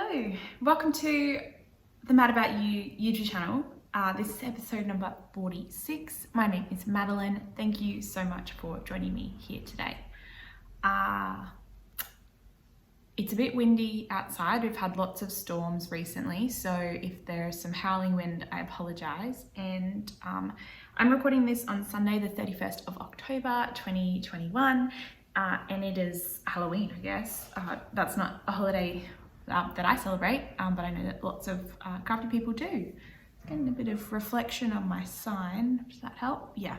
Hello, welcome to the Mad About Ewe YouTube channel. This is episode number 46. My name is Madeline. Thank you so much for joining me here today. It's a bit windy outside. We've had lots of storms recently, so if there's some howling wind, I apologize. And I'm recording this on Sunday, the 31st of October, 2021. And it is Halloween, I guess. That's not a holiday that I celebrate, but I know that lots of crafty people do. Getting a bit of reflection on my sign. Does that help? Yeah.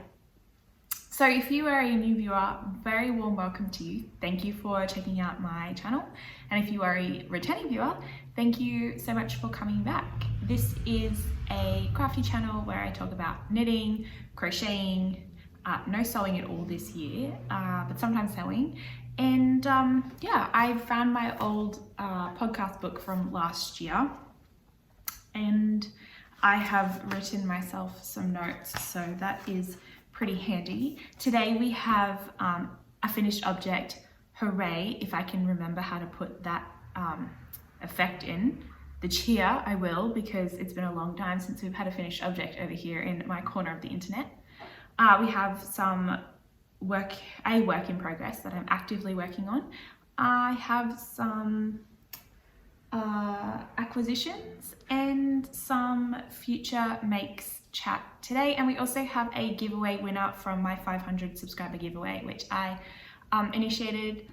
So if you are a new viewer, very warm welcome to you. Thank you for checking out my channel. And if you are a returning viewer, thank you so much for coming back. This is a crafty channel where I talk about knitting, crocheting, no sewing at all this year, but sometimes sewing. And yeah, I found my old podcast book from last year and I have written myself some notes, so that is pretty handy. Today we have a finished object. Hooray, if I can remember how to put that effect in. The cheer, I will, because it's been a long time since we've had a finished object over here in my corner of the internet. We have some work in progress that I'm actively working on. I have some acquisitions and some future makes chat today, and we also have a giveaway winner from my 500 subscriber giveaway, which I initiated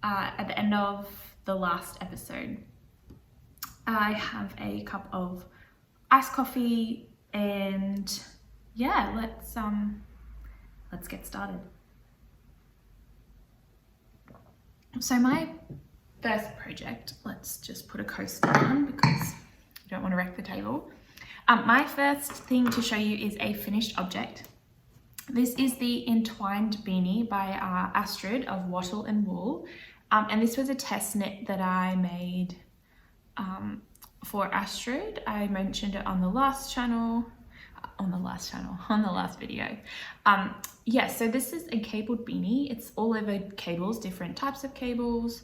at the end of the last episode. I have a cup of iced coffee, and yeah, let's get started. So my first project, let's just put a coaster on because you don't want to wreck the table. My first thing to show you is a finished object. This is the Entwined Beanie by Astrid of Wattle and Wool. And this was a test knit that I made for Astrid. I mentioned it on the last video. Yeah, so this is a cabled beanie. It's all over cables, different types of cables,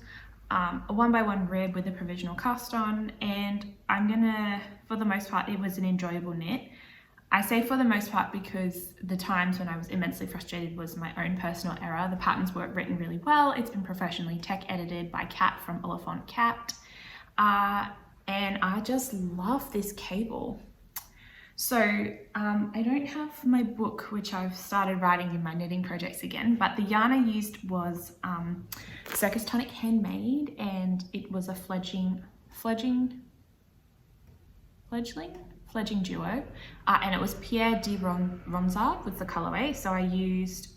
a 1x1 rib with a provisional cast on, and I'm gonna, for the most part, it was an enjoyable knit. I say for the most part because the times when I was immensely frustrated was my own personal error. The patterns were written really well. It's been professionally tech edited by Kat from Oliphant Cat, and I just love this cable. So I don't have my book, which I've started writing in my knitting projects again, but the yarn I used was Circus Tonic Handmade, and it was a fledgling duo, and it was Pierre de Ronsard with the colorway. So I used,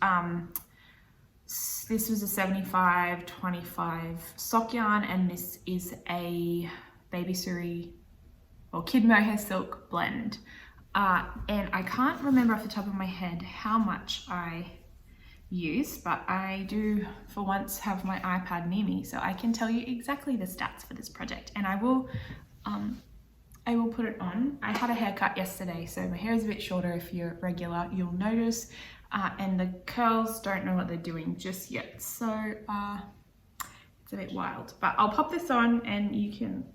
this was a 75-25 sock yarn, and this is a baby suri or kid mohair silk blend. And I can't remember off the top of my head how much I used, but I do for once have my iPad near me, so I can tell you exactly the stats for this project, and I will put it on. I had a haircut yesterday, so my hair is a bit shorter. If you're regular, you'll notice, and the curls don't know what they're doing just yet, so it's a bit wild, but I'll pop this on and you can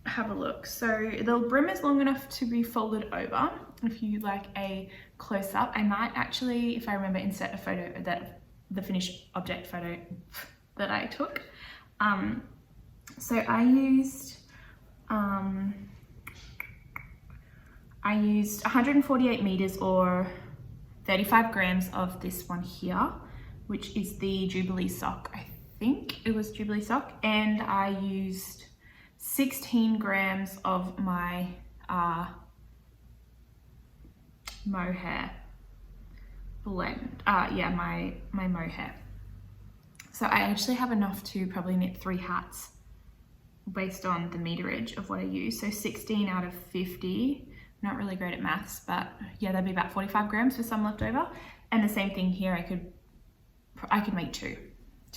have a look. So the brim is long enough to be folded over. If you like a close-up, I might actually, if I remember, insert a photo of that, the finished object photo that I took. So I used 148 meters or 35 grams of this one here, which is the Jubilee sock. I think it was Jubilee sock, and I used 16 grams of my mohair blend. My mohair. So I actually have enough to probably knit 3 hats based on the meterage of what I use. So 16 out of 50. Not really great at maths, but yeah, that'd be about 45 grams for some left over. And the same thing here, I could make two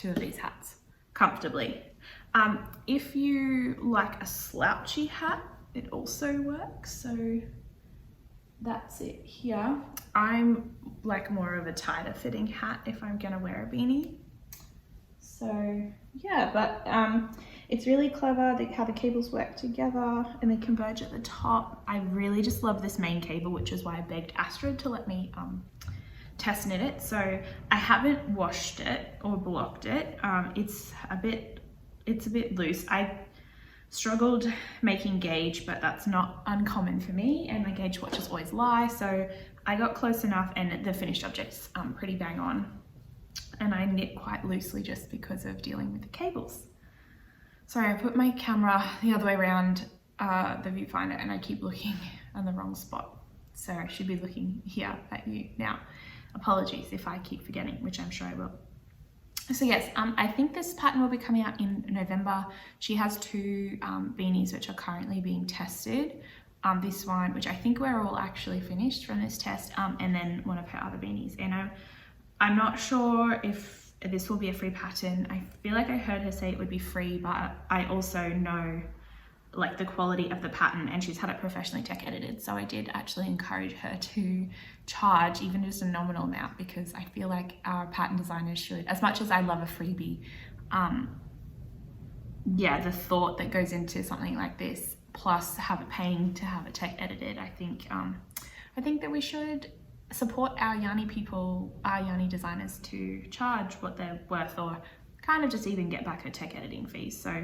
of these hats comfortably. If you like a slouchy hat, it also works. So that's it here. I'm like more of a tighter fitting hat if I'm gonna wear a beanie. So yeah, but it's really clever how the cables work together and they converge at the top. I really just love this main cable, which is why I begged Astrid to let me test knit it. So I haven't washed it or blocked it. It's a bit loose. I struggled making gauge, but that's not uncommon for me, and my gauge watches always lie, so I got close enough, and the finished object's pretty bang on. And I knit quite loosely just because of dealing with the cables. Sorry, I put my camera the other way around the viewfinder and I keep looking on the wrong spot. So I should be looking here at you now. Apologies if I keep forgetting, which I'm sure I will. So yes, I think this pattern will be coming out in November. She has 2 beanies which are currently being tested. This one, which I think we're all actually finished from this test, and then one of her other beanies. And I'm not sure if this will be a free pattern. I feel like I heard her say it would be free, but I also know like the quality of the pattern, and she's had it professionally tech edited, so I did actually encourage her to charge even just a nominal amount, because I feel like our pattern designers should, as much as I love a freebie, yeah, the thought that goes into something like this, plus paying to have it tech edited, I think that we should support our yarny people, our yarny designers, to charge what they're worth, or kind of just even get back her tech editing fees. So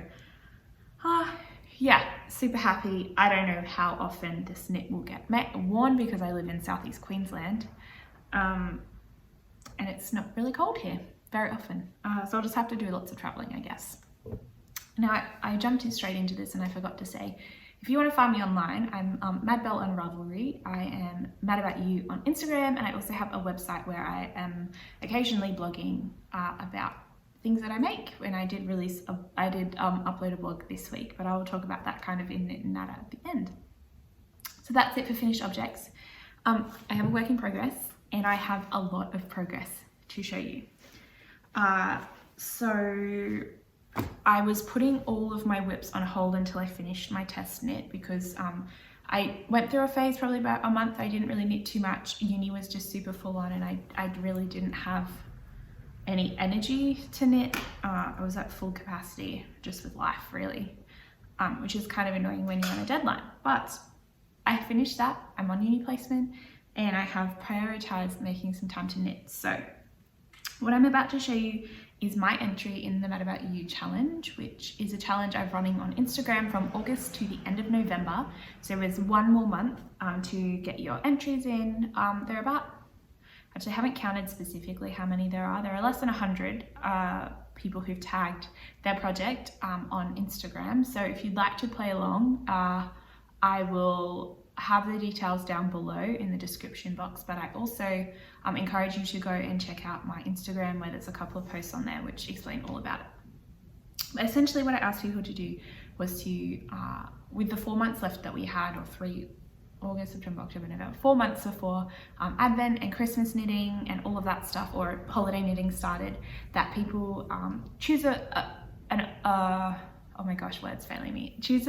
yeah, super happy. I don't know how often this knit will get worn because I live in southeast Queensland, and it's not really cold here very often, so I'll just have to do lots of traveling, I guess. Now I jumped straight into this and I forgot to say, if you want to find me online, I'm Madbell on Ravelry. I am Mad About Ewe on Instagram, and I also have a website where I am occasionally blogging about things that I make. When I did upload a blog this week, but I will talk about that kind of in that at the end. So that's it for finished objects. I have a work in progress, and I have a lot of progress to show you. So I was putting all of my whips on hold until I finished my test knit, because I went through a phase probably about a month. I didn't really knit too much. Uni was just super full on, and I really didn't have any energy to knit. I was at full capacity just with life, really, which is kind of annoying when you're on a deadline. But I finished that. I'm on uni placement, and I have prioritized making some time to knit. So what I'm about to show you is my entry in the Mad About Ewe challenge, which is a challenge I'm running on Instagram from August to the end of November. So there's one more month to get your entries in. They're about, actually I haven't counted specifically how many there are. There are less than 100 people who've tagged their project on Instagram. So if you'd like to play along, I will have the details down below in the description box, but I also encourage you to go and check out my Instagram, where there's a couple of posts on there which explain all about it. But essentially what I asked people to do was to, with the 4 months left that we had, or 3, August, September, October, November, 4 months before Advent and Christmas knitting and all of that stuff, or holiday knitting started, that people choose oh my gosh, words failing me, choose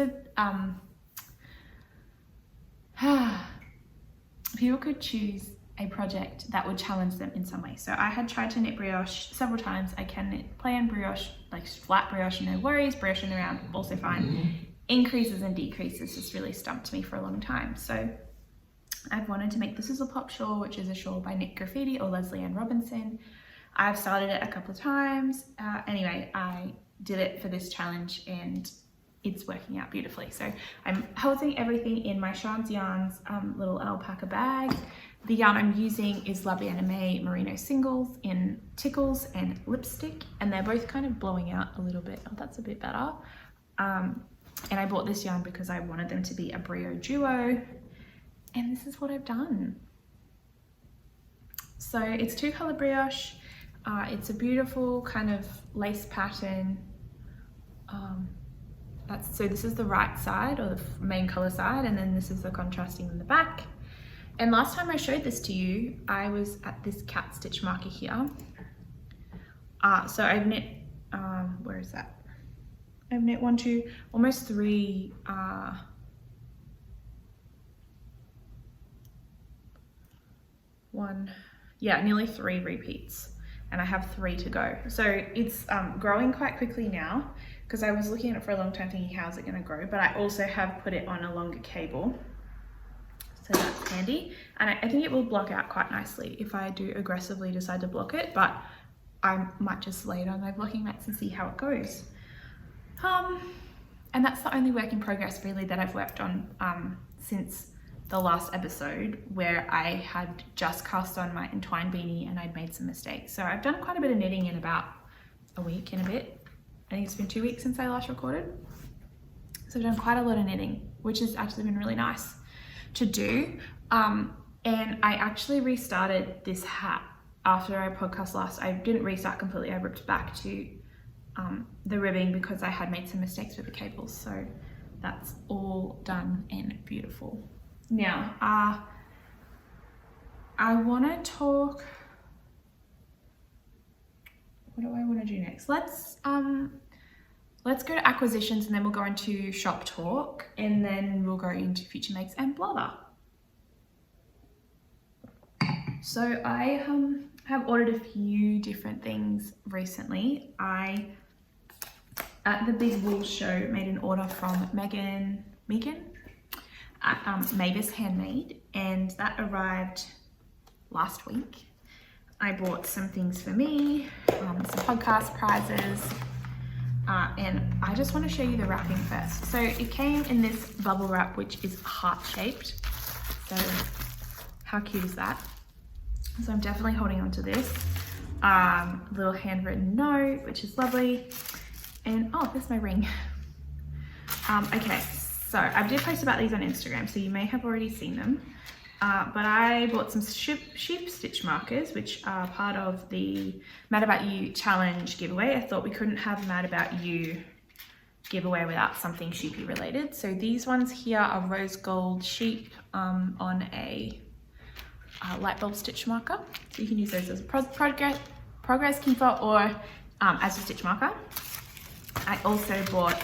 people could choose a project that would challenge them in some way. So I had tried to knit brioche several times. I can knit plain brioche, like flat brioche, no worries, brioche in the round, also fine. Increases and decreases just really stumped me for a long time. So I've wanted to make the Sizzle Pop Shawl, which is a shawl by Knit Graffiti or Leslie Ann Robinson. I've started it a couple of times. Anyway, I did it for this challenge and it's working out beautifully. So I'm holding everything in my Sean's Yarns little alpaca bag. The yarn I'm using is La Bien-Aimée Merino Singles in Tickles and Lipstick, and they're both kind of blowing out a little bit. Oh, that's a bit better. And I bought this yarn because I wanted them to be a brio duo, and this is what I've done. So it's 2-color brioche. It's a beautiful kind of lace pattern. So this is the right side, or the main color side, and then this is the contrasting in the back. And last time I showed this to you, I was at this cat stitch marker here. So I've knit, where is that? I've knit 1, 2, almost 3, nearly 3 repeats. and I have 3 to go. So it's growing quite quickly now, because I was looking at it for a long time thinking, how's it going to grow? But I also have put it on a longer cable, so that's handy. And I think it will block out quite nicely if I do aggressively decide to block it, but I might just lay it on my blocking mats and see how it goes. And that's the only work in progress really that I've worked on since the last episode, where I had just cast on my Entwined Beanie and I'd made some mistakes. So I've done quite a bit of knitting in about a week and a bit. I think it's been 2 weeks since I last recorded. So I've done quite a lot of knitting, which has actually been really nice to do. And I actually restarted this hat after I podcast last. I didn't restart completely. I ripped back to the ribbing because I had made some mistakes with the cables. So that's all done and beautiful. Now, I want to talk, what do I want to do next? Let's go to acquisitions, and then we'll go into shop talk, and then we'll go into future makes and Blather. So I have ordered a few different things recently. I, at the big wool show, made an order from Megan at Mavis Handmade, and that arrived last week. I bought some things for me, some podcast prizes, and I just want to show you the wrapping first. So it came in this bubble wrap, which is heart-shaped. So how cute is that? So I'm definitely holding on to this. Little handwritten note, which is lovely. And oh, there's my ring. Okay, so I did post about these on Instagram, so you may have already seen them. But I bought some sheep stitch markers, which are part of the Mad About Ewe challenge giveaway. I thought we couldn't have Mad About Ewe giveaway without something sheepy related. So these ones here are rose gold sheep on a light bulb stitch marker. So you can use those as a progress keeper or as a stitch marker. I also bought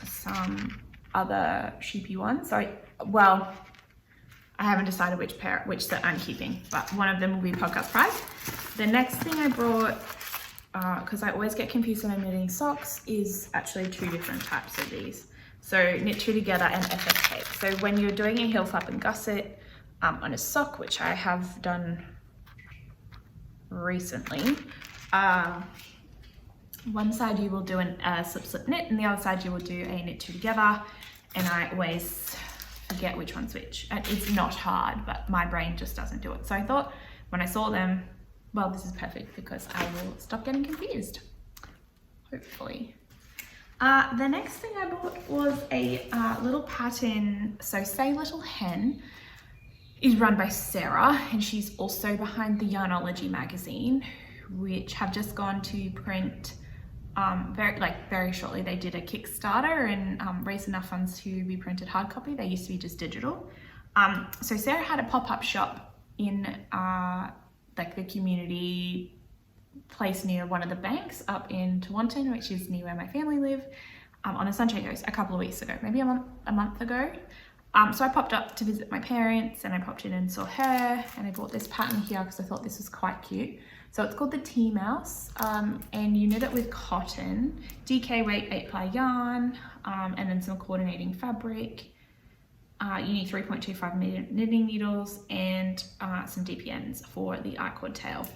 some other sheepy ones. So I haven't decided which set I'm keeping, but one of them will be podcast prize. The next thing I brought, because I always get confused when I'm knitting socks, is actually 2 different types of these. So knit 2 together and FS tape. So when you're doing a heel flap and gusset on a sock, which I have done recently, one side you will do a slip knit, and the other side you will do a knit 2 together, and I always forget which one's which. It's not hard, but my brain just doesn't do it. So I thought when I saw them, well, this is perfect because I will stop getting confused, hopefully. The next thing I bought was a little pattern. So Say Little Hen is run by Sarah, and she's also behind the Yarnology magazine, which have just gone to print very shortly. They did a Kickstarter and raised enough funds to be printed hard copy. They used to be just digital. So Sarah had a pop-up shop in like the community place near one of the banks up in Tawantin, which is near where my family live, on a Sunshine Coast a couple of weeks ago, maybe a month ago. So I popped up to visit my parents, and I popped in and saw her, and I bought this pattern here because I thought this was quite cute. So it's called the Tea Mouse, and you knit it with cotton, DK weight 8-ply yarn, and then some coordinating fabric. You need 3.25 knitting needles and some DPNs for the I-cord tail.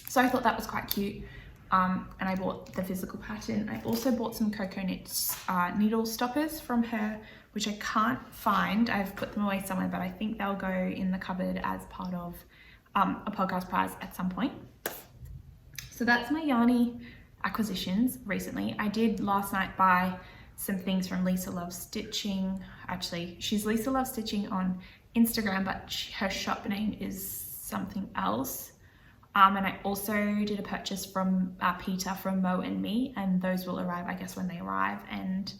So I thought that was quite cute, and I bought the physical pattern. I also bought some Cocoa Knits needle stoppers from her, which I can't find. I've put them away somewhere, but I think they'll go in the cupboard as part of a podcast prize at some point. So that's my yarny acquisitions recently. I did last night buy some things from Lisa Loves Stitching. Actually, she's Lisa Loves Stitching on Instagram, but her shop name is something else. And I also did a purchase from Peter from Mo and Me, and those will arrive, I guess, when they arrive. And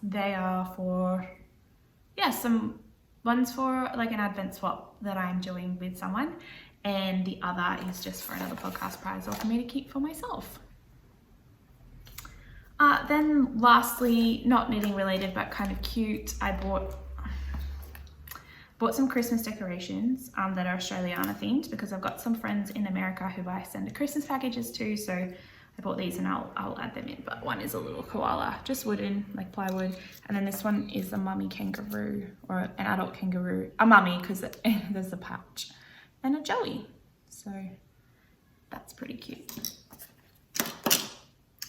they are for, some one's for like an advent swap that I'm doing with someone, and the other is just for another podcast prize or for me to keep for myself. Then lastly, not knitting related but kind of cute, I bought bought some Christmas decorations that are Australiana themed, because I've got some friends in America who I send Christmas packages to, so I bought these and I'll add them in. But one is a little koala, just wooden, like plywood, and then this one is a mummy kangaroo, or an adult kangaroo, a mummy because there's a pouch, and a joey, so that's pretty cute.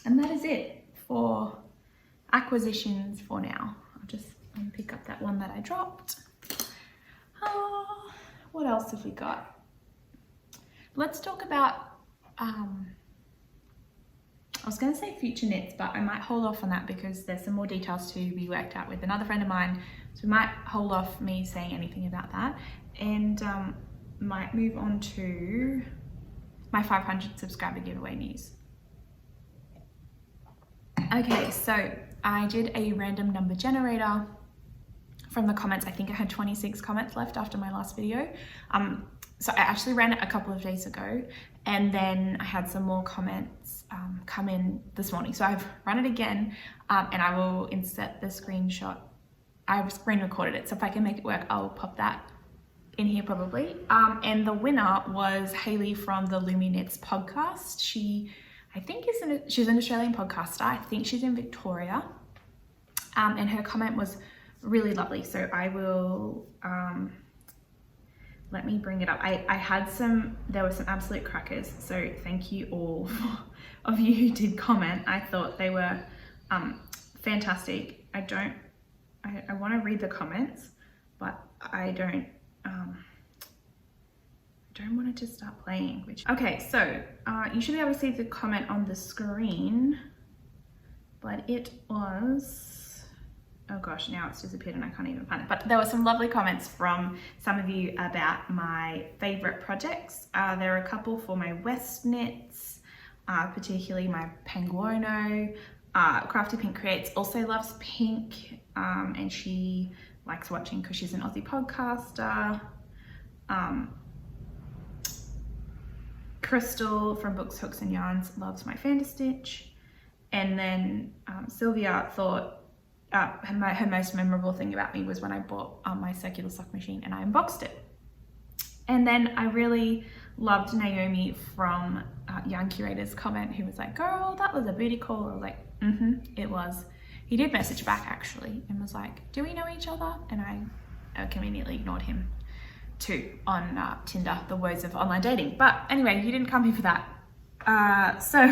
And that is it for acquisitions for now. I'll just pick up that one that I dropped. What else have we got? Let's talk about, I was going to say future knits, but I might hold off on that because there's some more details to be worked out with another friend of mine. So we might hold off me saying anything about that, and might move on to my 500 subscriber giveaway news. Okay, so I did a random number generator from the comments. I think I had 26 comments left after my last video. So I actually ran it a couple of days ago, and then I had some more comments come in this morning. So I've run it again, and I will insert the screenshot. I've screen recorded it, so if I can make it work, I'll pop that in here probably. And the winner was Hayley from the Lumi Knits podcast. I think she's an Australian podcaster. I think she's in Victoria. And her comment was really lovely. So I will, let me bring it up. There were some absolute crackers. So thank you all of you who did comment. I thought they were fantastic. I want to read the comments, but I don't want it to start playing. Okay, so you should be able to see the comment on the screen, but it was, oh gosh, now it's disappeared and I can't even find it. But there were some lovely comments from some of you about my favorite projects. There are a couple for my West knits, particularly my Penguono. Crafty Pink Creates also loves pink, and she likes watching because she's an Aussie podcaster. Crystal from Books, Hooks and Yarns loves my Fantasitch. And then Sylvia thought her most memorable thing about me was when I bought my circular sock machine and I unboxed it. And then I really loved Naomi from Young Curator's comment, who was like, girl, that was a booty call. I was like, it was. He did message back actually and was like, do we know each other? And I conveniently ignored him too on Tinder, the woes of online dating. But anyway, you didn't come here for that. So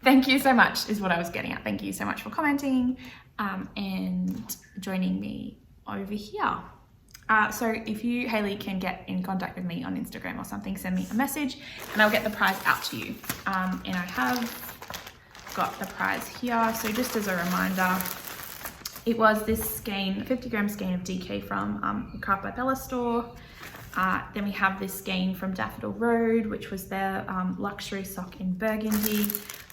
thank you so much is what I was getting at. Thank you so much for commenting and joining me over here. So if you, Hayley, can get in contact with me on Instagram or something, send me a message and I'll get the prize out to you. And I have got the prize here. So just as a reminder, it was this skein, 50 gram skein of DK from Craft by Bella store. Then we have this skein from Daffodil Road, which was their luxury sock in burgundy.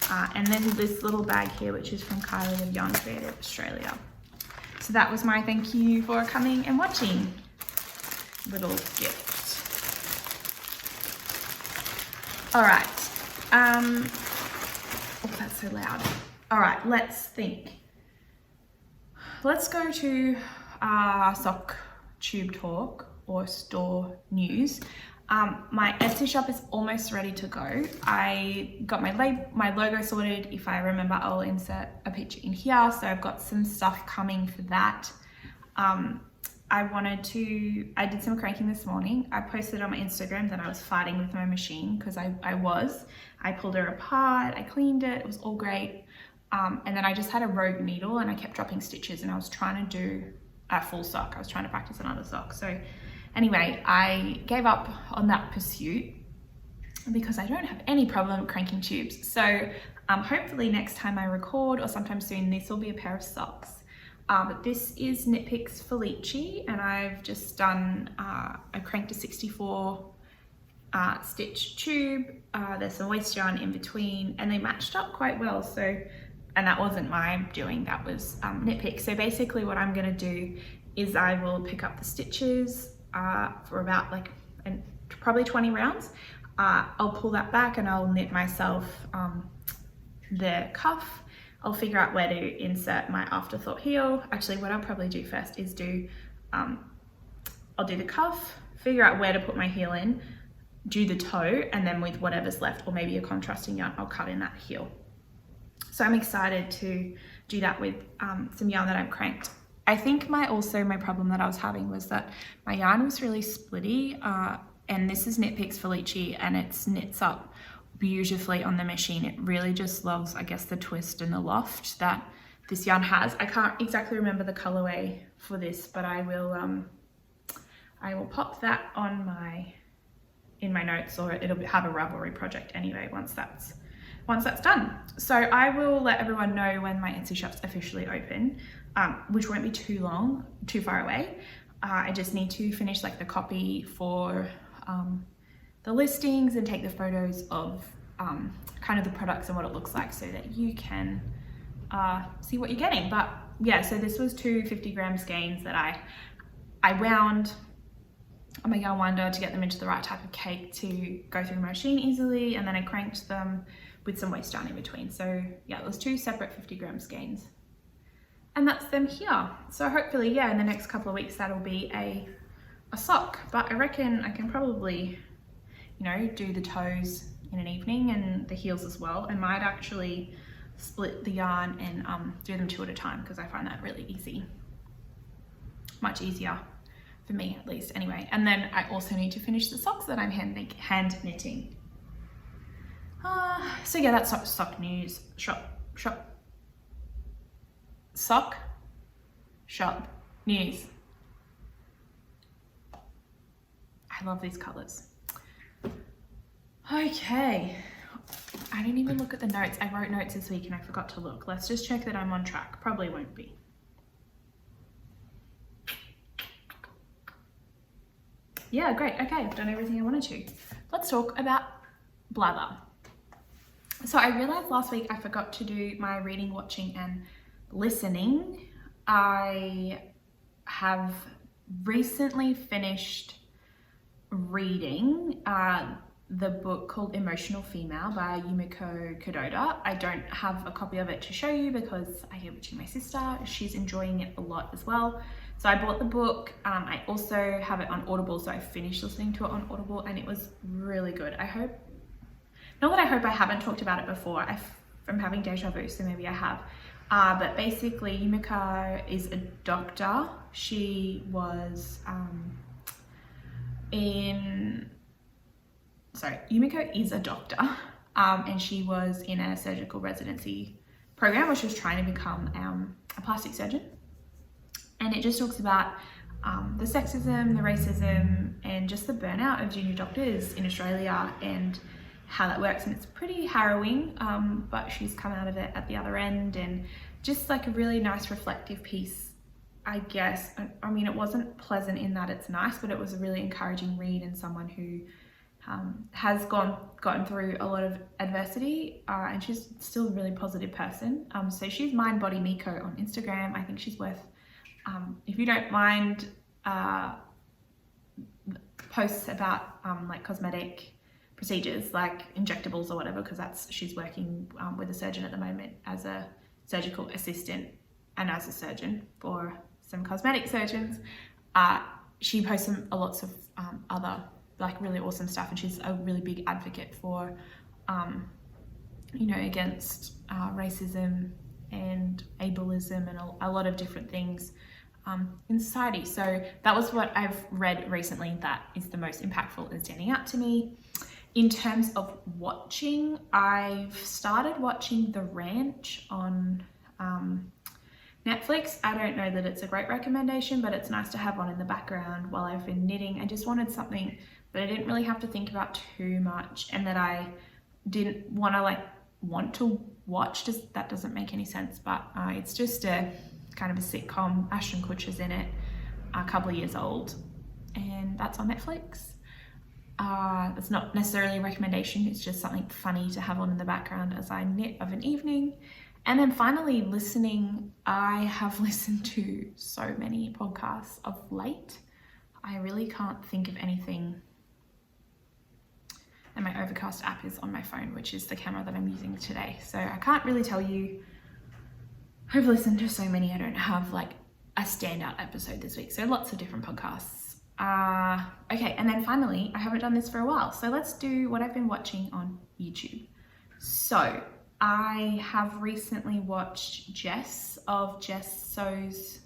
And then this little bag here, which is from Kylie of Young Creative Australia. So that was my thank you for coming and watching. Little gift. All right. Oh, that's so loud. All right, let's think. Let's go to sock tube talk or store news. My Etsy shop is almost ready to go. I got my logo sorted. If I remember, I'll insert a picture in here. So I've got some stuff coming for that. I did some cranking this morning. I posted on my Instagram that I was fighting with my machine because I pulled her apart, I cleaned it was all great. And then I just had a rogue needle and I kept dropping stitches and I was trying to do a full sock. I was trying to practice another sock. So anyway, I gave up on that pursuit because I don't have any problem cranking tubes. So hopefully next time I record or sometime soon, this will be a pair of socks. But this is Knit Picks Felici, and I've just done, I cranked a 64 stitch tube. There's some waste yarn in between and they matched up quite well. So, and that wasn't my doing, that was Knit Picks. So basically what I'm gonna do is I will pick up the stitches for about probably 20 rounds. I'll pull that back and I'll knit myself the cuff. I'll figure out where to insert my afterthought heel. Actually, what I'll probably do first is do I'll do the cuff, figure out where to put my heel in, do the toe, and then with whatever's left, or maybe a contrasting yarn, I'll cut in that heel. So I'm excited to do that with some yarn that I've cranked. I think my problem that I was having was that my yarn was really splitty, and this is Knit Picks Felici, and it knits up beautifully on the machine. It really just loves, I guess, the twist and the loft that this yarn has. I can't exactly remember the colorway for this, but I will pop that on in my notes, or it'll have a Ravelry project anyway once that's done. So I will let everyone know when my Etsy shop's officially open, which won't be too far away. I just need to finish like the copy for the listings and take the photos of kind of the products and what it looks like, so that you can see what you're getting. But yeah, so this was 2 50-gram skeins that I wound on my yarn winder to get them into the right type of cake to go through my machine easily, and then I cranked them with some waste yarn in between. So yeah, it was 2 separate 50-gram skeins, and that's them here. So hopefully, yeah, in the next couple of weeks that'll be a sock. But I reckon I can probably, you know, do the toes in an evening and the heels as well. I might actually split the yarn and do them 2 at a time, because I find that really easy, much easier for me at least anyway. And then I also need to finish the socks that I'm hand knitting. So yeah, that's sock news. Sock shop news. I love these colors. Okay, I didn't even look at the notes. I wrote notes this week and I forgot to look. Let's just check that I'm on track. Probably won't be. Yeah, great. Okay, I've done everything I wanted to. Let's talk about Blather. So I realized last week I forgot to do my reading, watching, and listening. I have recently finished reading the book called Emotional Female by Yumiko Kudoda. I don't have a copy of it to show you because I gave it to my sister. She's enjoying it a lot as well. So I bought the book. I also have it on Audible, so I finished listening to it on Audible, and it was really good. I hope I haven't talked about it before. I'm having deja vu, so maybe I have. But basically, Yumiko is a doctor. She was Yumiko is a doctor, and she was in a surgical residency program where she was trying to become a plastic surgeon. And it just talks about the sexism, the racism, and just the burnout of junior doctors in Australia and how that works. And it's pretty harrowing, but she's come out of it at the other end, and just like a really nice reflective piece, I guess. I mean, it wasn't pleasant in that it's nice, but it was a really encouraging read, and someone who has gotten through a lot of adversity, and she's still a really positive person. So she's Mind Body Miko on Instagram. I think she's worth, if you don't mind posts about like cosmetic procedures, like injectables or whatever, because she's working with a surgeon at the moment as a surgical assistant and as a surgeon for some cosmetic surgeons. She posts lots of other like really awesome stuff, and she's a really big advocate for you know, against racism and ableism and a lot of different things in society. So that was what I've read recently that is the most impactful and standing out to me. In terms of watching, I've started watching The Ranch on Netflix. I don't know that it's a great recommendation, but it's nice to have on in the background while I've been knitting. I just wanted something that I didn't really have to think about too much, and that I didn't want to watch. That doesn't make any sense, but it's just a kind of a sitcom. Ashton Kutcher's in it, a couple of years old, and that's on Netflix. It's not necessarily a recommendation, it's just something funny to have on in the background as I knit of an evening. And then finally, listening. I have listened to so many podcasts of late. I really can't think of anything. And my Overcast app is on my phone, which is the camera that I'm using today. So I can't really tell you. I've listened to so many, I don't have like a standout episode this week. So lots of different podcasts. Okay, and then finally, I haven't done this for a while, so let's do what I've been watching on YouTube. So I have recently watched Jess of Jess Sews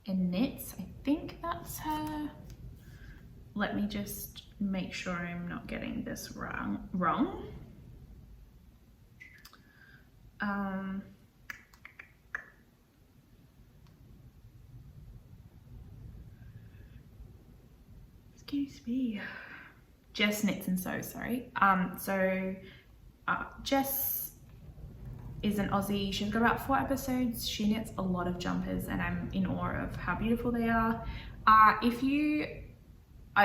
and Knits. I think that's her. Let me just make sure I'm not getting this wrong. Excuse me. Jess Knits and Sews, sorry. Jess is an Aussie. She's got about 4 episodes. She knits a lot of jumpers and I'm in awe of how beautiful they are. I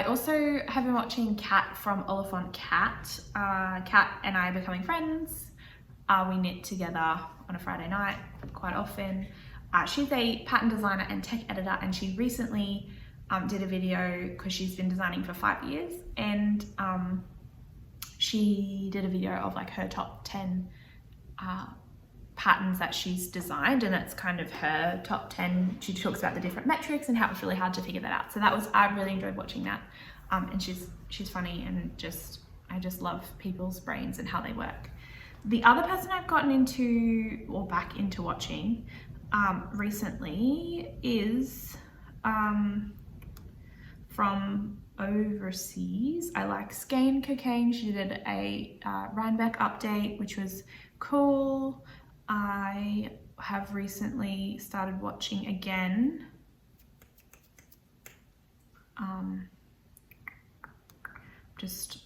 also have been watching Kat from Oliphant Cat. Kat and I are becoming friends. We knit together on a Friday night quite often. She's a pattern designer and tech editor, and she recently did a video because she's been designing for 5 years, and she did a video of like her top 10 patterns that she's designed, and that's kind of her top 10. She talks about the different metrics and how it's really hard to figure that out. So I really enjoyed watching that, and she's funny, and I just love people's brains and how they work. The other person I've gotten into or back into watching recently is from overseas. I like Skein Cocaine. She did a Rhinebeck update, which was cool. I have recently started watching again. Just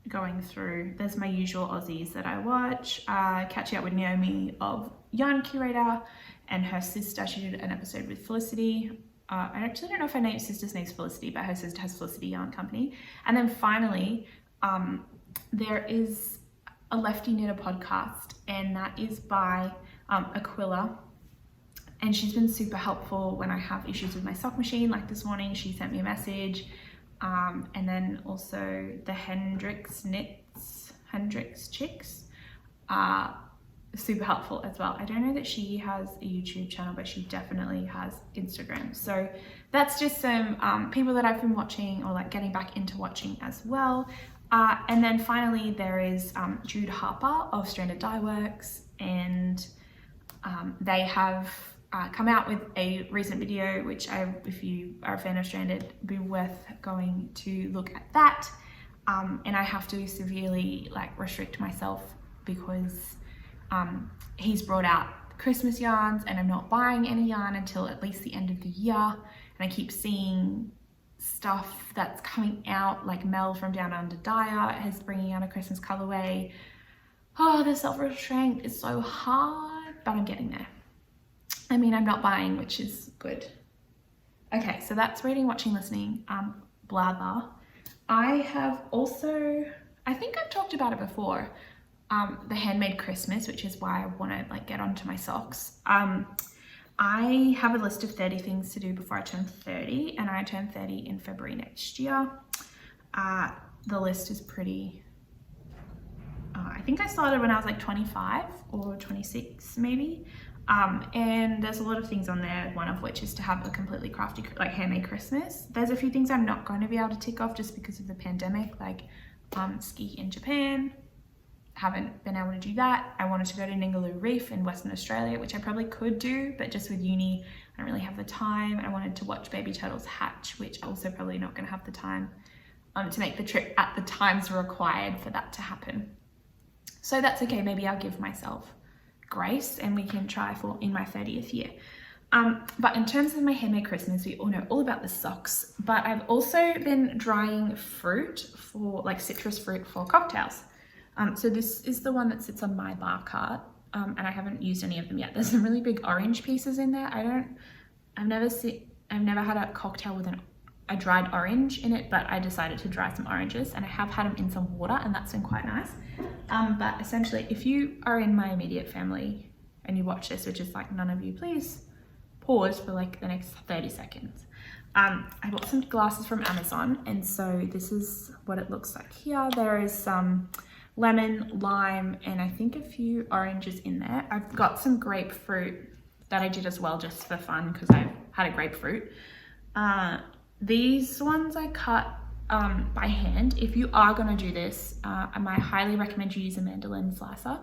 going through, there's my usual Aussies that I watch. Catching up with Naomi of Yarn Curator and her sister. She did an episode with Felicity. I actually don't know if her sister's name's Felicity, but her sister has Felicity Yarn Company. And then finally, there is a Lefty Knitter podcast, and that is by Aquila. And she's been super helpful when I have issues with my sock machine. Like this morning, she sent me a message. And then also the Hendrix Chicks are super helpful as well. I don't know that she has a YouTube channel, but she definitely has Instagram. So that's just some people that I've been watching or like getting back into watching as well. And then finally there is Jude Harper of Stranded Dye Works, and they have come out with a recent video, which if you are a fan of Stranded, it'd be worth going to look at that. And I have to severely like restrict myself because he's brought out Christmas yarns, and I'm not buying any yarn until at least the end of the year. And I keep seeing stuff that's coming out, like Mel from Down Under Dyer is bringing out a Christmas colorway. Oh, the self-restraint is so hard, but I'm getting there. I mean, I'm not buying, which is good. Okay, so that's reading, watching, listening, Blather. I have also, I think I've talked about it before, the Handmade Christmas, which is why I want to like get onto my socks. I have a list of 30 things to do before I turn 30, and I turn 30 in February next year. The list is pretty, I think I started when I was like 25 or 26 maybe. And there's a lot of things on there, one of which is to have a completely crafty, like handmade Christmas. There's a few things I'm not going to be able to tick off just because of the pandemic, like ski in Japan. Haven't been able to do that. I wanted to go to Ningaloo Reef in Western Australia, which I probably could do, but just with uni, I don't really have the time. I wanted to watch baby turtles hatch, which also probably not going to have the time to make the trip at the times required for that to happen. So that's okay. Maybe I'll give myself grace and we can try for in my 30th year. But in terms of my handmade Christmas, we all know all about the socks, but I've also been drying fruit for like citrus fruit for cocktails. So this is the one that sits on my bar cart, and I haven't used any of them yet. There's some really big orange pieces in there. I've never had a cocktail with a dried orange in it, but I decided to dry some oranges, and I have had them in some water, and that's been quite nice. But essentially, if you are in my immediate family and you watch this, which is like none of you, please pause for like the next 30 seconds. I bought some glasses from Amazon, and so this is what it looks like here. There is some lemon, lime, and I think a few oranges in there. I've got some grapefruit that I did as well just for fun because I've had a grapefruit. These ones I cut by hand. If you are going to do this, I highly recommend you use a mandolin slicer,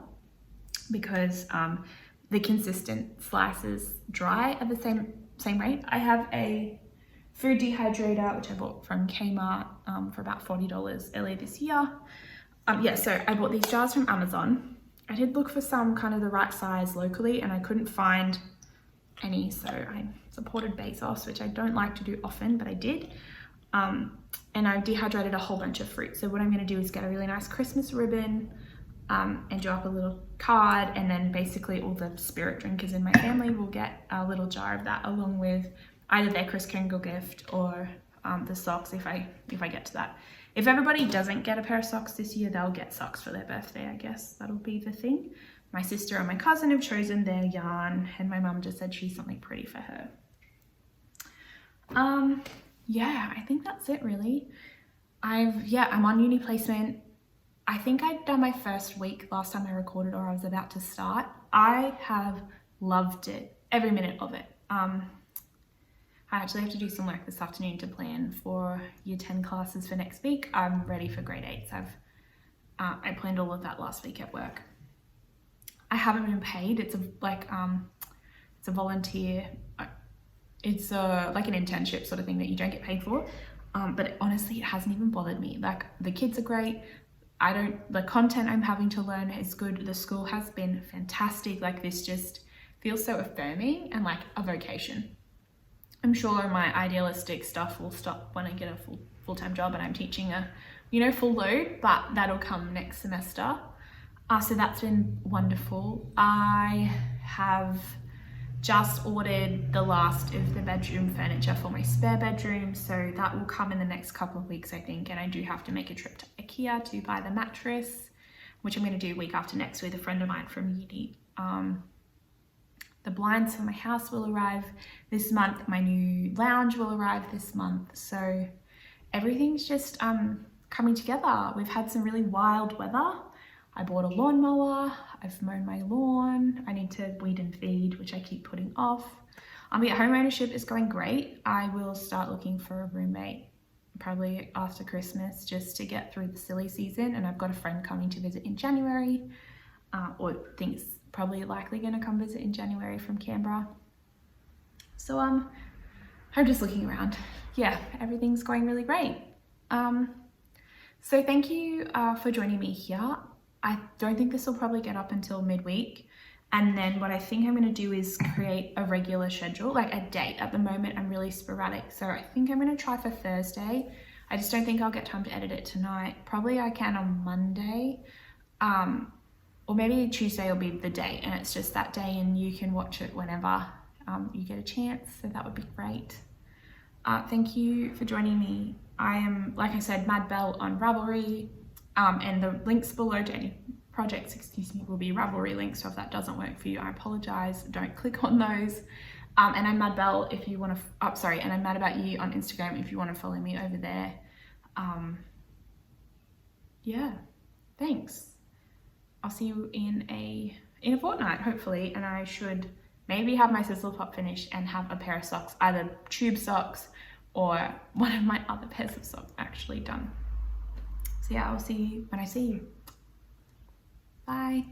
because the consistent slices dry at the same rate. I have a food dehydrator which I bought from Kmart for about $40 earlier this year. Yeah, so I bought these jars from Amazon. I did look for some kind of the right size locally and I couldn't find any, so I supported Bezos, which I don't like to do often, but I did. And I dehydrated a whole bunch of fruit. So what I'm going to do is get a really nice Christmas ribbon and do up a little card, and then basically all the spirit drinkers in my family will get a little jar of that, along with either their Kris Kringle gift or the socks if I get to that. If everybody doesn't get a pair of socks this year, they'll get socks for their birthday, I guess. That'll be the thing. My sister and my cousin have chosen their yarn, and my mum just said she's something pretty for her. Yeah, I think that's it really. I'm on uni placement. I think I'd done my first week last time I recorded, or I was about to start. I have loved it, every minute of it. I actually have to do some work this afternoon to plan for year 10 classes for next week. I'm ready for grade 8s. I planned all of that last week at work. I haven't been paid. It's a volunteer. It's like an internship sort of thing that you don't get paid for. But honestly, it hasn't even bothered me. Like, the kids are great. The content I'm having to learn is good. The school has been fantastic. Like, this just feels so affirming and like a vocation. I'm sure my idealistic stuff will stop when I get a full-time job and I'm teaching a, full load, but that'll come next semester. So that's been wonderful. I have just ordered the last of the bedroom furniture for my spare bedroom, so that will come in the next couple of weeks, I think. And I do have to make a trip to IKEA to buy the mattress, which I'm going to do week after next with a friend of mine from uni. The blinds for my house will arrive this month. My new lounge will arrive this month. So everything's just coming together. We've had some really wild weather. I bought a lawnmower. I've mown my lawn. I need to weed and feed, which I keep putting off. Yeah, home ownership is going great. I will start looking for a roommate probably after Christmas, just to get through the silly season. And I've got a friend coming to visit in January, or thinks probably likely going to come visit in January from Canberra. So I'm just looking around. Yeah, everything's going really great. So thank you for joining me here. I don't think this will probably get up until midweek. And then what I think I'm going to do is create a regular schedule, like a date. At the moment, I'm really sporadic. So I think I'm going to try for Thursday. I just don't think I'll get time to edit it tonight. Probably I can on Monday. Or maybe Tuesday will be the day, and it's just that day and you can watch it whenever you get a chance. So that would be great. Thank you for joining me. I am, like I said, Madbell on Ravelry. And the links below to any projects, will be Ravelry links. So if that doesn't work for you, I apologize. Don't click on those. And I'm Madbell if you want to, and I'm Mad About You on Instagram if you want to follow me over there. Yeah, thanks. I'll see you in a fortnight, hopefully, and I should maybe have my Sizzle Pop finished and have a pair of socks, either tube socks or one of my other pairs of socks actually done. So yeah, I'll see you when I see you. Bye.